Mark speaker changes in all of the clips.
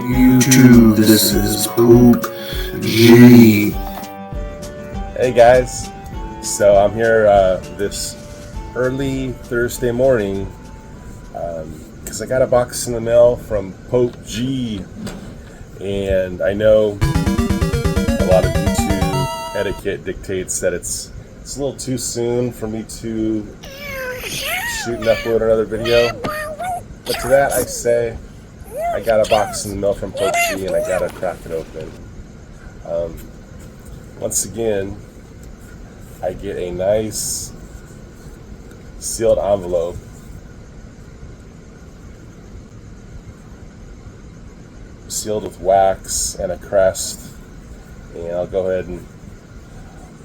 Speaker 1: YouTube, this is Poop G.
Speaker 2: Hey guys, so I'm here this early Thursday morning because I got a box in the mail from Pope G, and I know a lot of YouTube etiquette dictates that it's a little too soon for me to shoot and upload another video, but to that I say I got a box in the mail from Pope G and I gotta crack it open. Once again, I get a nice sealed envelope sealed with wax and a crest, and I'll go ahead and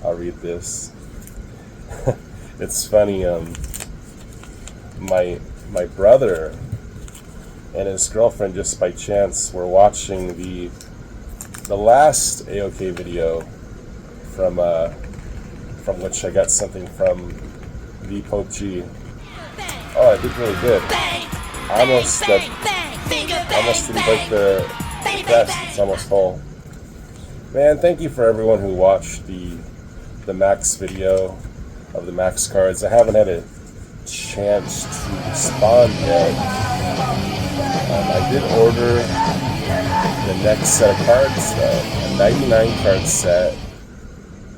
Speaker 2: I'll read this. It's funny, my brother and his girlfriend just by chance were watching the last AOK video from which I got something from the Pope G. Oh, I did really good. I almost didn't break the crest. It's almost full. Man, thank you for everyone who watched the Max video of the Max cards. I haven't had a chance to respond yet. I did order the next set of cards, a 99 card set,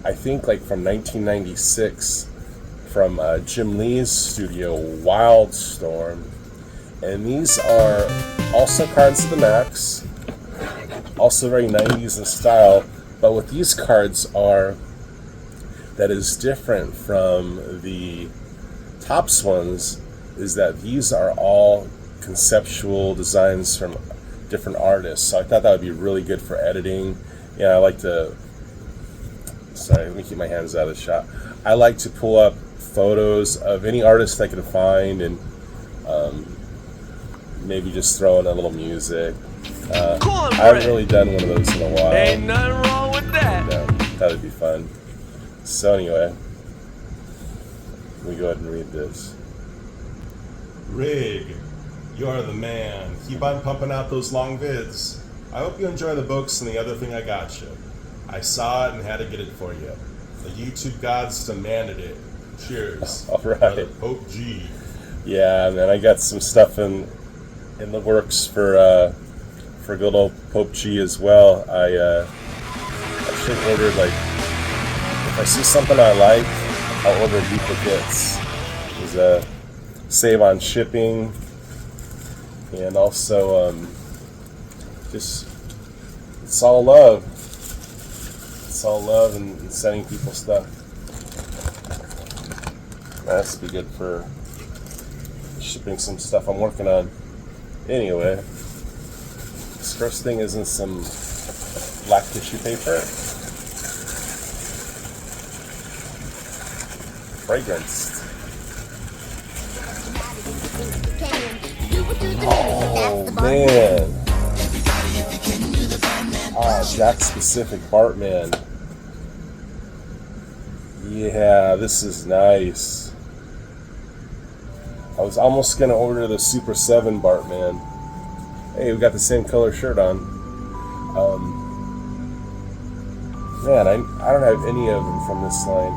Speaker 2: I think like from 1996, from Jim Lee's studio, Wildstorm. And these are also cards of the Max, also very 90s in style, but what these cards are that is different from the Topps ones is that these are all conceptual designs from different artists. So I thought that would be really good for editing. Yeah, I like to, sorry, let me keep my hands out of the shot. I like to pull up photos of any artist I can find and maybe just throw in a little music. I haven't really done one of those in a while.
Speaker 3: Ain't nothing wrong with that.
Speaker 2: No, that would be fun. So anyway, let me go ahead and read this. Rig, you're the man. Keep on pumping out those long vids. I hope you enjoy the books and the other thing I got you. I saw it and had to get it for you. The YouTube gods demanded it. Cheers. All right. Brother Pope G. Yeah, man, I got some stuff in the works for good old Pope G as well. I should order, like, if I see something I like, I'll order duplicates. There's save on shipping, and also just it's all love. It's all love and sending people stuff. That has to be good for shipping some stuff I'm working on. Anyway, this first thing is in some black tissue paper. Fragrance. Oh man. Jack Specific Bartman. Yeah, this is nice. I was almost gonna order the Super 7 Bartman. Hey, we got the same color shirt on. Man, I don't have any of them from this line.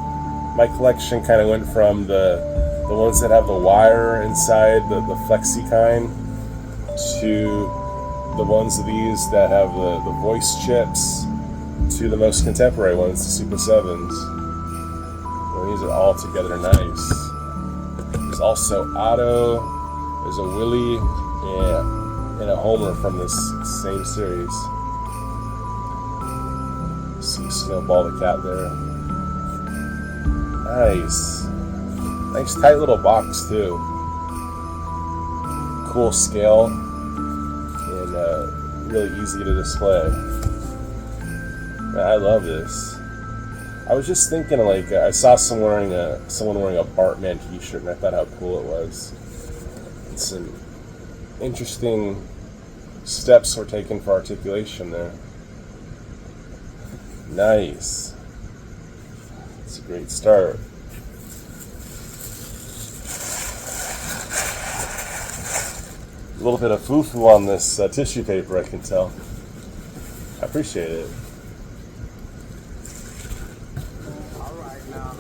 Speaker 2: My collection kind of went from the ones that have the wire inside, the flexi kind, to the ones of these that have the voice chips, to the most contemporary ones, the Super 7s. Well, these are all together nice. There's also Otto, there's a Willie, and a Homer from this same series. See Snowball the cat there. Nice. Nice tight little box too. Cool scale and really easy to display. Man, I love this. I was just thinking, like, I saw someone wearing a Bartman t-shirt and I thought how cool it was. It's some interesting steps were taken for articulation there. Nice. It's a great start. A little bit of foo-foo on this tissue paper, I can tell. I appreciate it.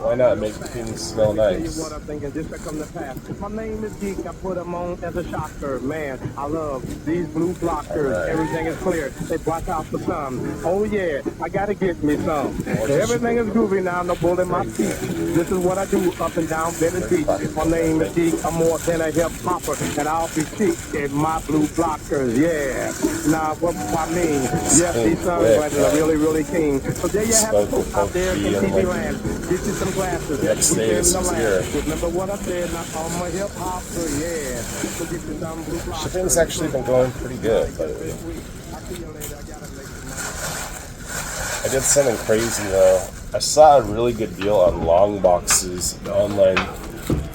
Speaker 2: Why not make things smell nice?
Speaker 4: What I'm thinking, just to come to pass. My name is Geek. I put them on as a shocker. Man, I love these blue blockers.
Speaker 2: Right.
Speaker 4: Everything is clear. They block out the sun. Oh yeah, I gotta get me some. Everything is groovy now. No bull in my feet. This is what I do up and down Venice Beach. My name is Geek. I'm more than a hip hopper, and I'll be cheap in my blue blockers. Yeah. Now what I mean? Yes, these sunglasses are really, really keen. So there you have it out there in TV land. Get you some glasses.
Speaker 2: Next day is here.
Speaker 4: Remember what I said, not on my hip hopper, yeah. So get you some blue blockers.
Speaker 2: Shipping's actually been going pretty good lately. I did something crazy though. I saw a really good deal on long boxes online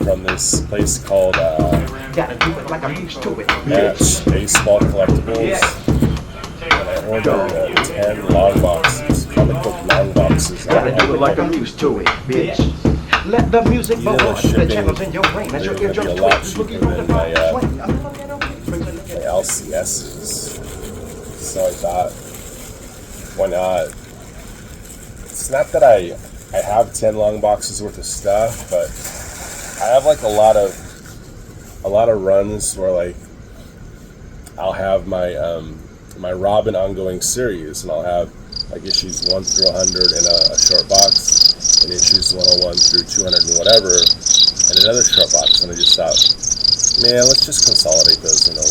Speaker 2: from this place called Match Baseball Collectibles. And I ordered 10 long boxes, comic book long boxes.
Speaker 5: Gotta do it like I'm used to it, bitch. Let the music
Speaker 2: You know, the
Speaker 5: the
Speaker 2: shipping
Speaker 5: channels in your brain. That's your
Speaker 2: is gonna be a
Speaker 5: eardrums
Speaker 2: lot
Speaker 5: twitch.
Speaker 2: cheaper than my LCSs. So I thought, why not? It's not that I have 10 long boxes worth of stuff, but I have like a lot of runs where like I'll have my my Robin ongoing series, and I'll have like issues 1 through 100 in a short box, and issues 101 through 200 and whatever in another short box. And I just thought, man, let's just consolidate those into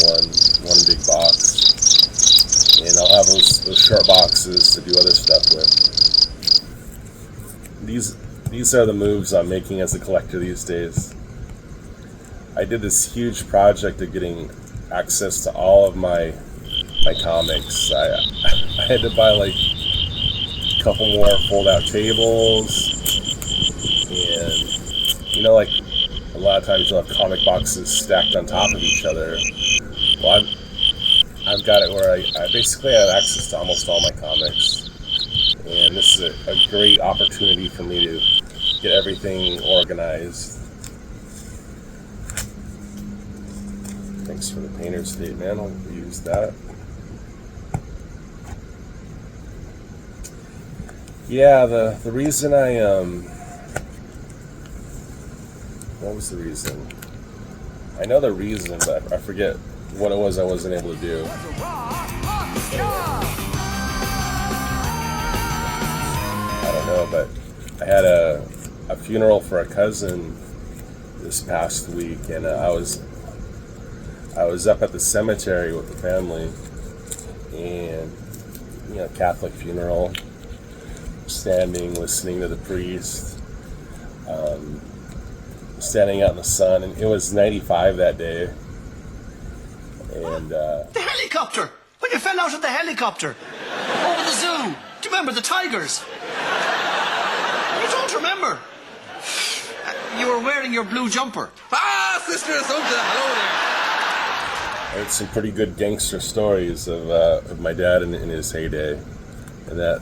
Speaker 2: one big box, and I'll have those short boxes to do other stuff with. These are the moves I'm making as a collector these days. I did this huge project of getting access to all of my comics. I had to buy like a couple more fold-out tables, and you know, like a lot of times you'll have comic boxes stacked on top of each other. Well, I've got it where I basically have access to almost all my comics, and this is a great opportunity for me to get everything organized. Thanks for the painter's tape, man. I'll use that. Yeah, the reason what was the reason? I know the reason, but I forget what it was I wasn't able to do. I don't know, but I had a funeral for a cousin this past week, and I was up at the cemetery with the family, and you know, Catholic funeral, standing, listening to the priest, standing out in the sun, and it was 95 that day. And
Speaker 6: the helicopter! When you fell out of the helicopter over the zoo. Do you remember the tigers? You don't remember? You were wearing your blue jumper. Ah, Sister Assumpta, hello there.
Speaker 2: I heard some pretty good gangster stories of my dad in his heyday, and that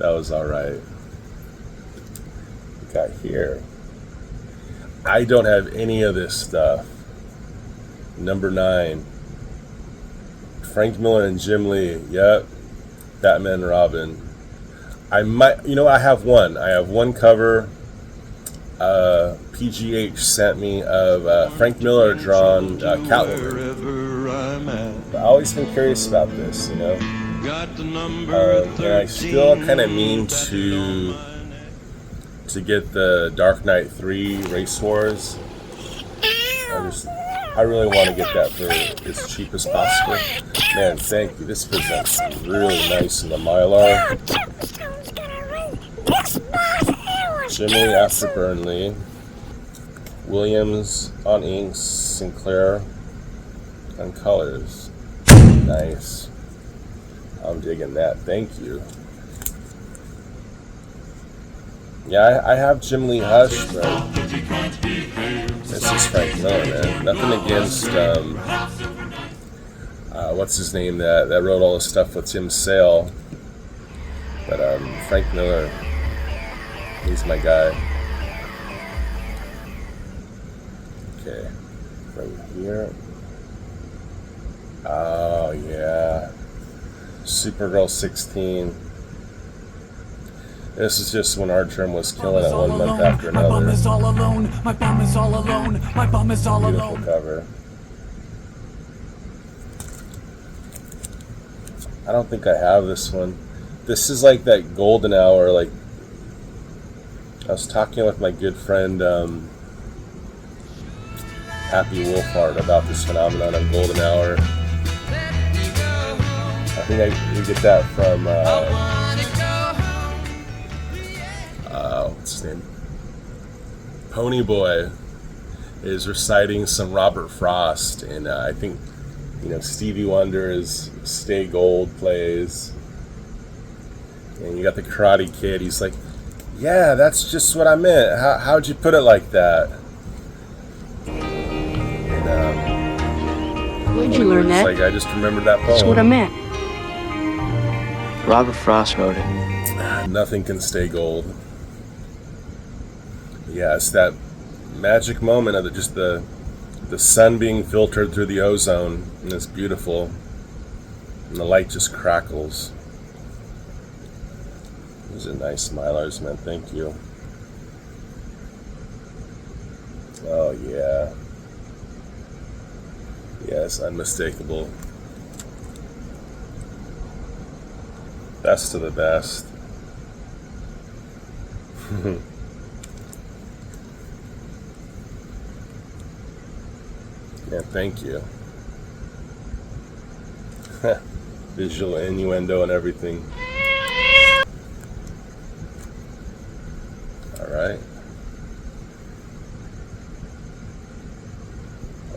Speaker 2: was all right. We got here. I don't have any of this stuff. Number 9. Frank Miller and Jim Lee. Yep. Batman and Robin. I might, you know, I have one cover PGH sent me of Frank Miller drawn Catwoman. I've always been curious about this, you know. And I still kind of mean to get the Dark Knight 3 Race Wars. I really want to get that for as cheap as possible. Man, thank you. This presents really nice in the Mylar. Jimmy after Burnley. Williams on inks. Sinclair on colors. Nice. I'm digging that. Thank you. Yeah, I have Jim Lee Hush, but this is Frank Miller, man. Nothing against, what's his name that wrote all the stuff with Tim Sale. But Frank Miller, he's my guy. Okay, right here. Oh, yeah. Supergirl 16. This is just when our term was killing it one month after another.
Speaker 7: My bum is all alone. My bum is all alone. My bum is all
Speaker 2: Beautiful
Speaker 7: alone.
Speaker 2: cover. I don't think I have this one. This is like that golden hour. Like, I was talking with my good friend Happy Wolfhard about this phenomenon of golden hour. I think we get that from what's his name? Ponyboy is reciting some Robert Frost, and I think Stevie Wonder's "Stay Gold" plays, and you got the Karate Kid. He's like, "Yeah, that's just what I meant. How'd you put it like that?" And
Speaker 8: Where'd you learn that?
Speaker 2: Like, I just remembered that poem.
Speaker 8: That's what I meant.
Speaker 9: Robert Frost wrote it.
Speaker 2: Nothing can stay gold. Yeah, it's that magic moment of the sun being filtered through the ozone, and it's beautiful, and the light just crackles. These are nice Mylars, man. Thank you. Oh yeah. Yes, unmistakable. Best of the best. Yeah, thank you. Visual innuendo and everything. Alright.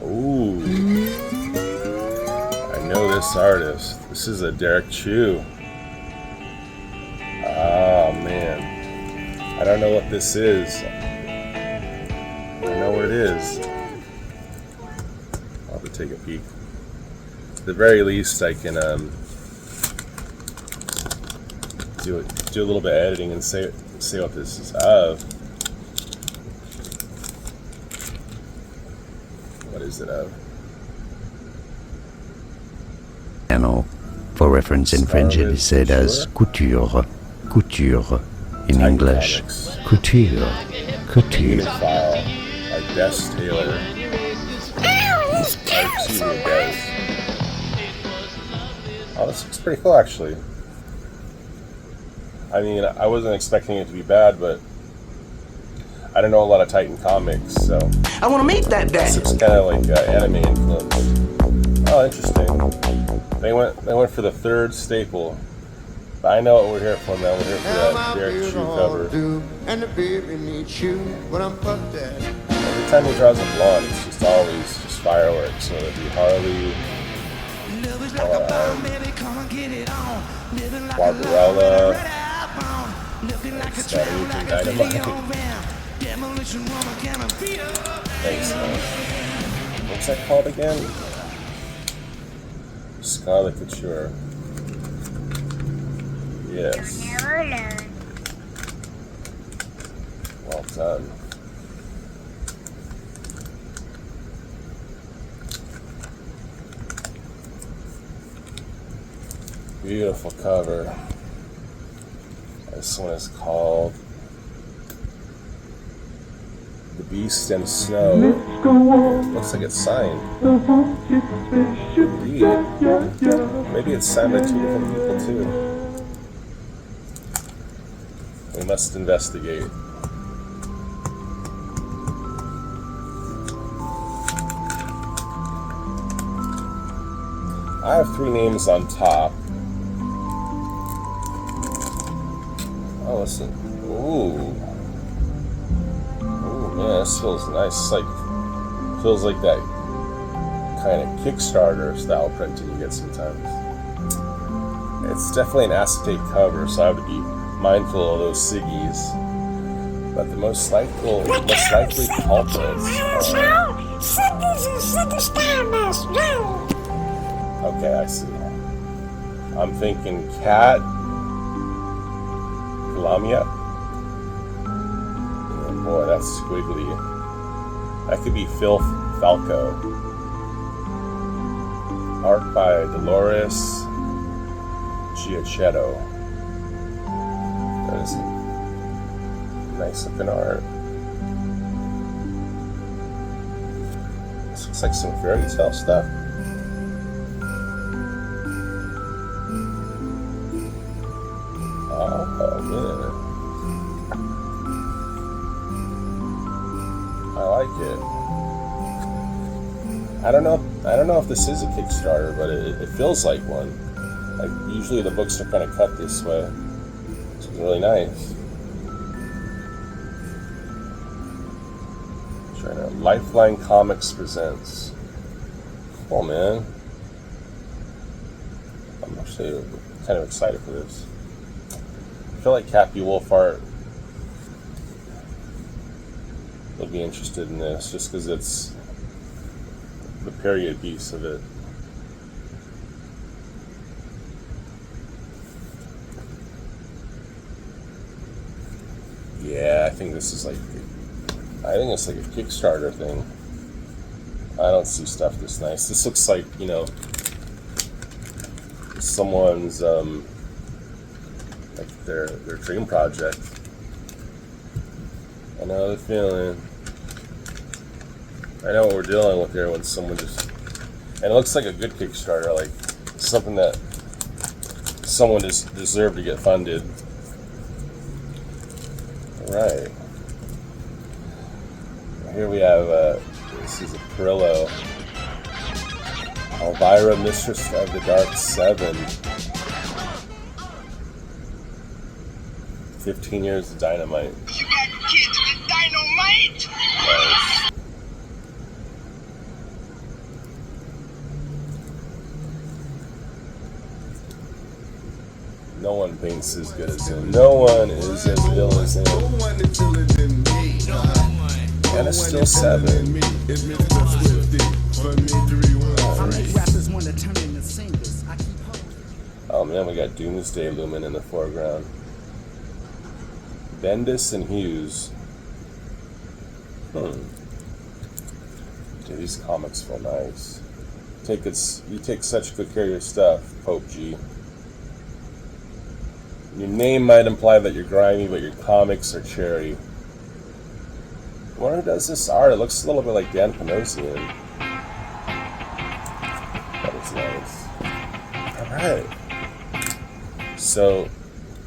Speaker 2: Ooh. I know this artist. This is a Derek Chu. Oh man. I don't know what this is. I don't know what it is. I'll have to take a peek. At the very least, I can do a little bit of editing and say what this is of. What is it of?
Speaker 10: For reference in French, it is said as couture, couture. In English, couture, couture.
Speaker 2: File, like Des Taylor. Oh, this looks pretty cool, actually. I mean, I wasn't expecting it to be bad, but I don't know a lot of Titan comics, so
Speaker 6: I want to meet that guy.
Speaker 2: it's kind of like anime influence. Oh, interesting. They went for the third staple. But I know what we're here for, man. We're here for that Derek Chu cover.
Speaker 1: And the baby needs you when I'm fucked at.
Speaker 2: Every time he draws a blonde, it's just always just fireworks. So it'd be Harley, Barbarella, Static Dynamite. Thanks, man. What's that called again? Scarlet Couture. Yes. Well done. Beautiful cover. This one is called The Beast and Snow. It looks like it's signed. Indeed. Maybe it's signed by two different people too. We must investigate. I have 3 names on top. Oh, listen. Ooh. Ooh, man, this feels nice. It's like, feels like that kind of Kickstarter style printing you get sometimes. It's definitely an acetate cover, so I have to be mindful of those siggies. But the most likely culprits are... Okay, I see. I'm thinking Cat, Lamia. Oh boy, that's squiggly. That could be Phil Falco. Art by Dolores Giacchetto. That is nice looking art. This looks like some fairy tale stuff. Oh man, I like it. I don't know if this is a Kickstarter, but it feels like one. Like usually the books are kind of cut this way. This is really nice. Trying to Lifeline Comics presents. Cool, man. I'm actually kind of excited for this. I feel like Cappy Wolfhart would be interested in this just because it's the period piece of it. Yeah, I think this is like, I think it's like a Kickstarter thing. I don't see stuff this nice. This looks like, you know, someone's like their dream project. I know the feeling. I know what we're dealing with here when someone just, and it looks like a good Kickstarter, like something that someone just deserved to get funded. All right. Here we have, this is a Perillo. Elvira, Mistress of the Dark 7. 15 years of dynamite.
Speaker 8: You got kids with dynamite?
Speaker 2: Nice. No one paints as good as him. No one is as ill as him. And it's still 7. Oh man, we got Doomsday looming in the foreground. Bendis and Hughes. Dude, these comics feel nice. You take such good care of your stuff, Pope G. Your name might imply that you're grimy, but your comics are cherry. I wonder who does this art. It looks a little bit like Dan Panosian. That is nice. Alright. So,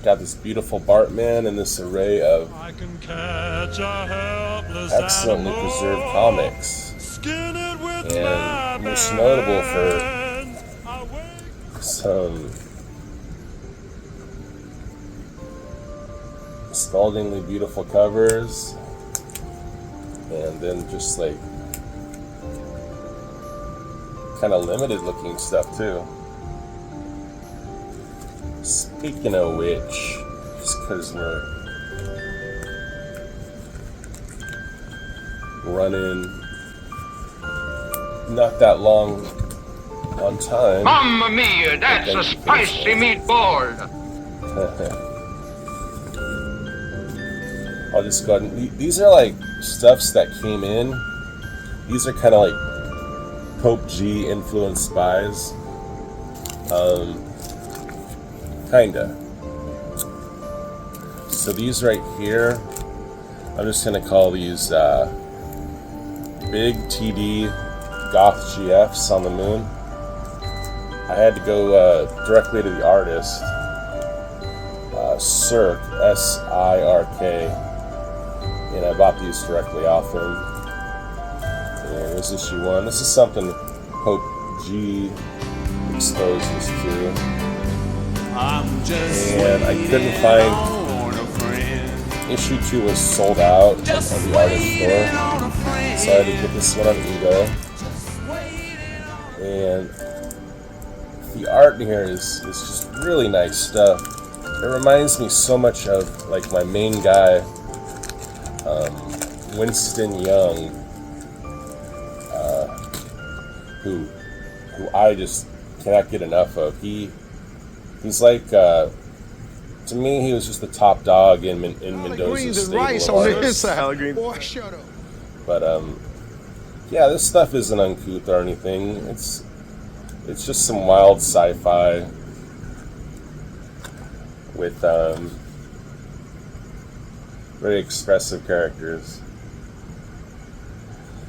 Speaker 2: got this beautiful Bartman and this array of excellently preserved comics. And most notable for some scaldingly beautiful covers, and then just like kind of limited looking stuff too. Speaking of which, just because we're running not that long on time.
Speaker 8: Mamma mia, that's a spicy meatball.
Speaker 2: I'll just go ahead and, these are like stuffs that came in. These are kind of like Pope G influenced buys. Kinda. So these right here, I'm just gonna call these big TD Goth GFs on the moon. I had to go directly to the artist, Sirk, S-I-R-K, and I bought these directly off him. And here's issue 1. This is something Pope G exposed us to. And I couldn't find, issue 2 was sold out on the artist store, so I had to get this one on eBay. And the art in here is just really nice stuff. It reminds me so much of like my main guy, Winston Young, who I just cannot get enough of. He's like, to me, he was just the top dog in Mendoza's stable of artists. But yeah, this stuff isn't uncouth or anything. It's just some wild sci-fi with very expressive characters.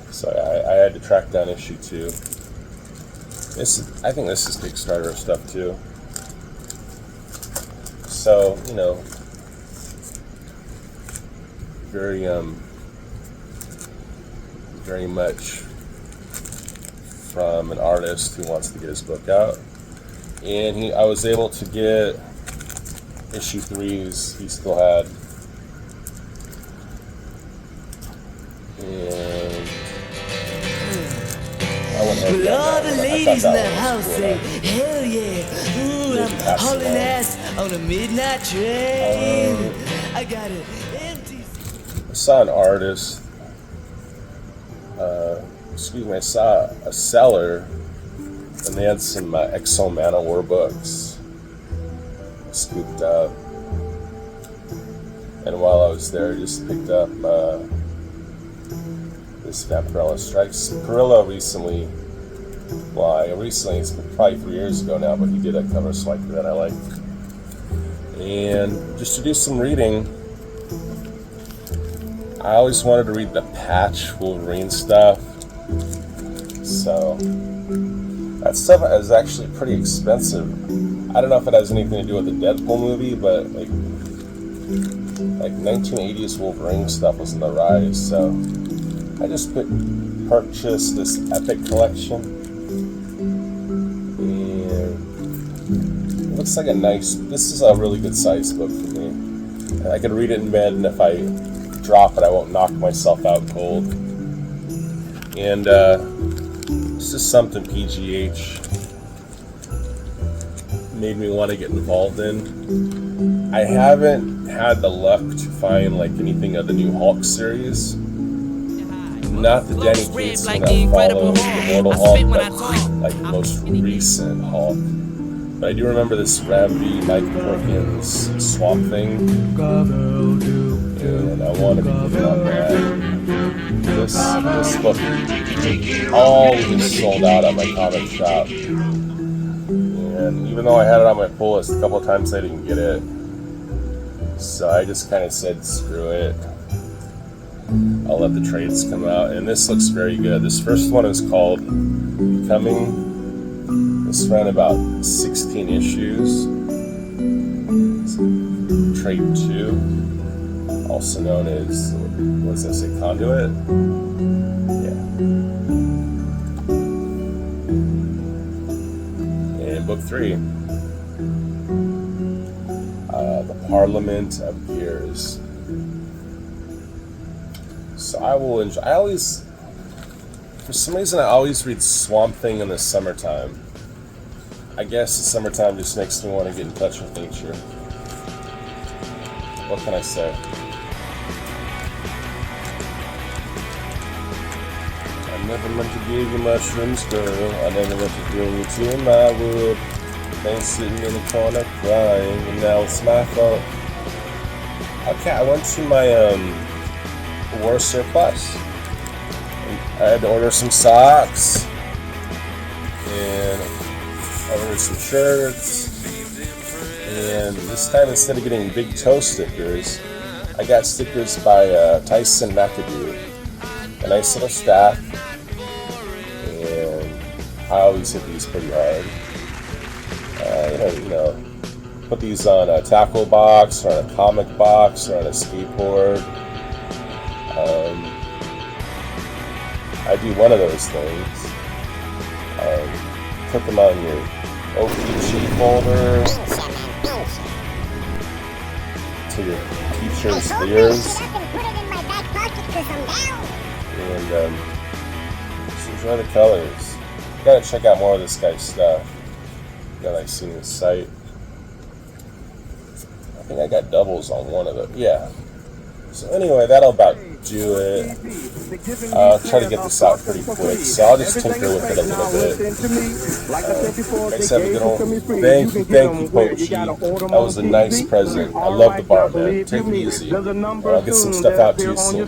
Speaker 2: So I had to track down issue 2. I think this is Kickstarter stuff too. So, you know, very much from an artist who wants to get his book out. And I was able to get issue 3s he still had. And I went ahead and got that one. I thought that one was cool.
Speaker 9: hell yeah. Ooh, I'm hauling ass on a midnight train. I got an empty.
Speaker 2: I saw an artist, I saw a seller, and they had some Exo Manowar books scooped up. And while I was there, I just picked up this Vampirella Strikes. Perilla recently, it's probably 3 years ago now, but he did a cover swipe that I liked. And just to do some reading, I always wanted to read the Patch Wolverine stuff. So that stuff is actually pretty expensive. I don't know if it has anything to do with the Deadpool movie, but like 1980s Wolverine stuff was in the rise. So I just purchased this Epic collection, and it looks like this is a really good size book for me. And I could read it in bed, and if I drop it, I won't knock myself out cold. And it's just something PGH made me want to get involved in. I haven't had the luck to find like anything of the new Hulk series. Not the Danny Cates one that follows the Mortal Hulk, but like the most recent Hulk. But I do remember this Ram V Mike Perkins Swamp Thing, and I want to be getting on that. This book always sold out at my comic shop, and even though I had it on my pull list a couple of times, I didn't get it. So I just kind of said, screw it. I'll let the trades come out, and this looks very good. This first one is called Becoming. This ran about 16 issues. It's trade 2, also known as, what does that say, Conduit? Yeah. And book 3, The Parliament of Gears. So I will enjoy. For some reason, I always read Swamp Thing in the summertime. I guess the summertime just makes me want to get in touch with nature. What can I say? I never meant to give you mushrooms, girl. I never meant to bring you to my wood. Been sitting in the corner crying, and now it's my fault. Okay, I went to my War Surplus. I had to order some socks, and I ordered some shirts, and this time instead of getting big toe stickers, I got stickers by Tyson McAdoo. A nice little stack, and I always hit these pretty hard. You know, put these on a tackle box, or on a comic box, or on a skateboard. I do one of those things. Put them on your OPG folder to your teacher's ears. And just enjoy the colors. You gotta check out more of this guy's stuff that I've seen his site. I think I got doubles on one of them. Yeah. So anyway, that'll about do it. I'll try to get this out pretty quick, so I'll just tinker with it a little bit. Like I said, thank you, Pochi. That was a nice present. I love the bar, man. Take it easy. I'll get some stuff out to you soon.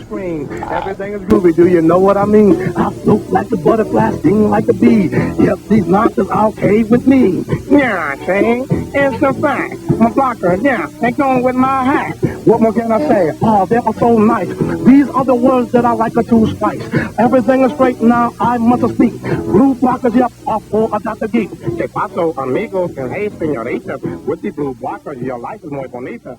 Speaker 4: Everything is groovy, do you know what I mean? I float like a butterfly, sting like a bee. Yep, these monsters all cave with me. Yeah, see? It's a fact. My blocker, yeah, they going with my hat. What more can I say? Oh, they are so nice. These are the words that I like to spice. Everything is straight now, I must speak. Blue blockers, yep, off for a Dr. Geek. Que paso, amigos, and hey, señorita. With the blue blockers, your life is muy bonita.